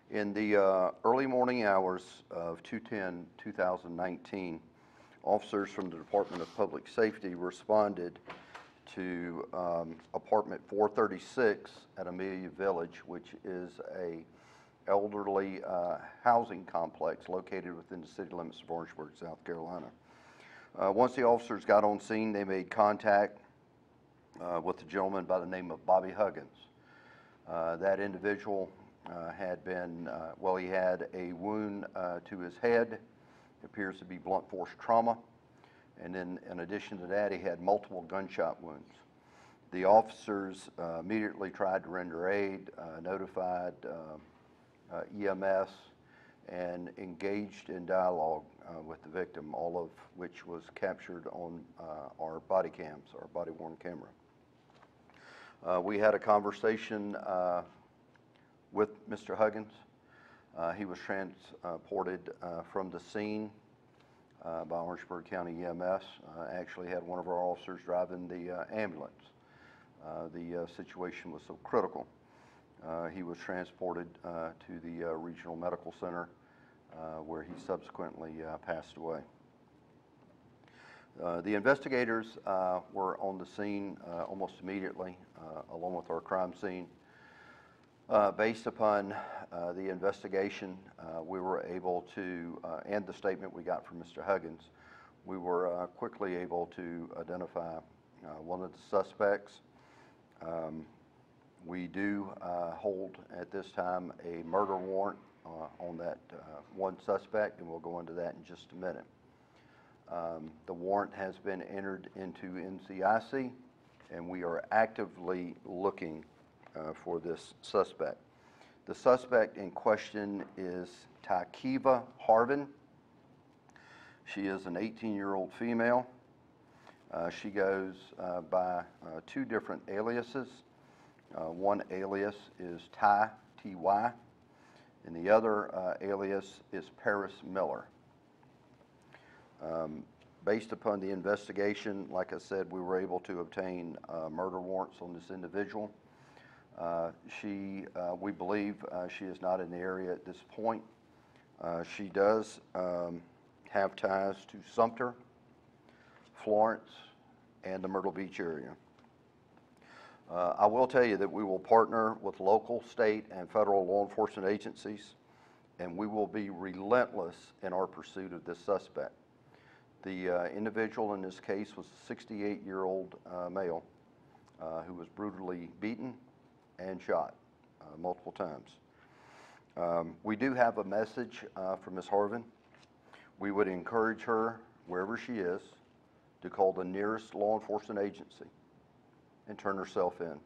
In the early morning hours of 2/10/2019, officers from the Department of Public Safety responded to apartment 436 at Amelia Village, which is a elderly housing complex located within the city limits of Orangeburg, South Carolina. Once the officers got on scene, they made contact with a gentleman by the name of Bobby Huggins. That individual had been, he had a wound to his head. It appears to be blunt force trauma. And then in addition to that, he had multiple gunshot wounds. The officers immediately tried to render aid, notified EMS, and engaged in dialogue with the victim, all of which was captured on our body cams, our body-worn camera. We had a conversation with Mr. Huggins. He was transported from the scene by Orangeburg County EMS. Actually had one of our officers driving the ambulance. The situation was so critical. He was transported to the Regional Medical Center where he subsequently passed away. The investigators were on the scene almost immediately, along with our crime scene. Based upon the investigation, we were able to, and the statement we got from Mr. Huggins, we were quickly able to identify one of the suspects. We do hold at this time a murder warrant on that one suspect, and we'll go into that in just a minute. The warrant has been entered into NCIC, and we are actively looking for this suspect. The suspect in question is Takiva Harvin. She is an 18-year-old female. She goes by two different aliases. One alias is Ty, T-Y, and the other alias is Paris Miller. Based upon the investigation, like I said, we were able to obtain murder warrants on this individual. We believe she is not in the area at this point. She does have ties to Sumter, Florence, and the Myrtle Beach area. I will tell you that we will partner with local, state, and federal law enforcement agencies, and we will be relentless in our pursuit of this suspect. The individual in this case was a 68-year-old male who was brutally beaten and shot multiple times. We do have a message from Ms. Harvin. We would encourage her, wherever she is, to call the nearest law enforcement agency and turn herself in.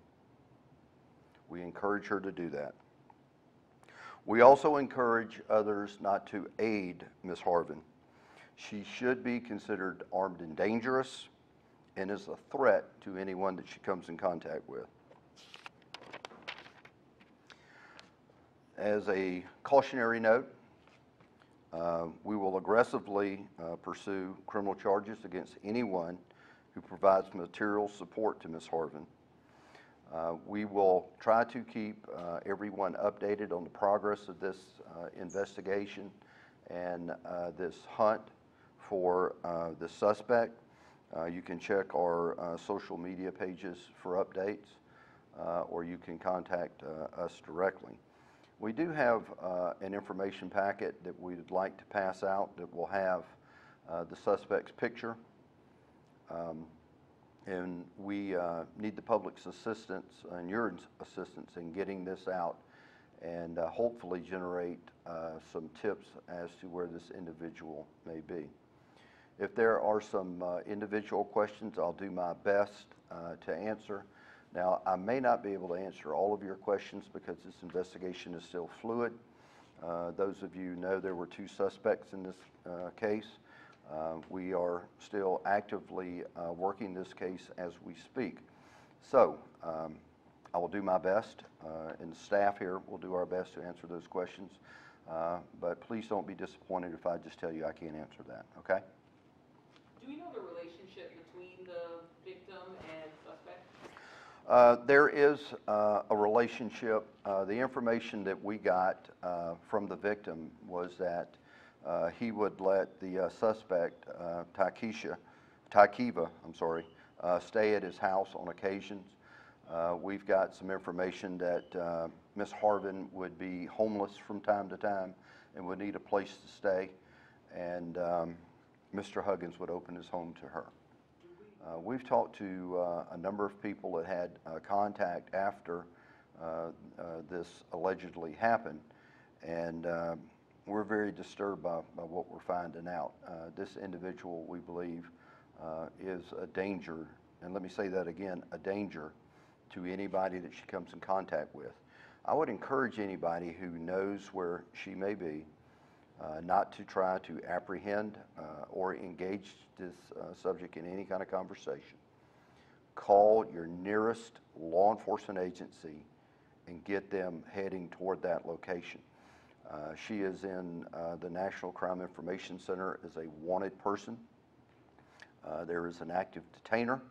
We encourage her to do that. We also encourage others not to aid Ms. Harvin. She should be considered armed and dangerous and is a threat to anyone that she comes in contact with. As a cautionary note, we will aggressively pursue criminal charges against anyone who provides material support to Ms. Harvin. We will try to keep everyone updated on the progress of this investigation and this hunt for the suspect. You can check our social media pages for updates, or you can contact us directly. We do have an information packet that we'd like to pass out that will have the suspect's picture. And we need the public's assistance and your assistance in getting this out and hopefully generate some tips as to where this individual may be. If there are some individual questions, I'll do my best to answer. Now, I may not be able to answer all of your questions because this investigation is still fluid. Those of you know there were two suspects in this case. We are still actively working this case as we speak. So, I will do my best, and the staff here will do our best to answer those questions. But please don't be disappointed if I just tell you I can't answer that, okay? Do we know the relationship between the victim and suspect? There is a relationship. The information that we got from the victim was that he would let the suspect, Tykiva, stay at his house on occasions. We've got some information that Miss Harvin would be homeless from time to time and would need a place to stay, and Mr. Huggins would open his home to her. We've talked to a number of people that had contact after this allegedly happened, and we're very disturbed by what we're finding out. This individual, we believe, is a danger, and let me say that again, a danger to anybody that she comes in contact with. I would encourage anybody who knows where she may be not to try to apprehend or engage this subject in any kind of conversation. Call your nearest law enforcement agency and get them heading toward that location. She is in the National Crime Information Center as a wanted person. There is an active detainer,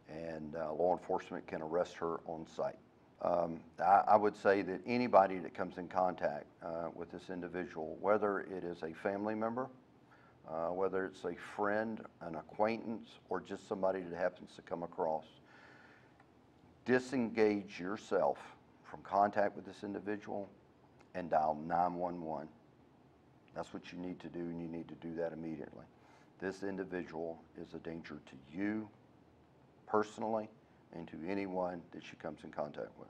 and law enforcement can arrest her on site. I would say that anybody that comes in contact with this individual, whether it is a family member, whether it's a friend, an acquaintance, or just somebody that happens to come across, disengage yourself from contact with this individual and dial 911. That's what you need to do, and you need to do that immediately. This individual is a danger to you personally and to anyone that she comes in contact with.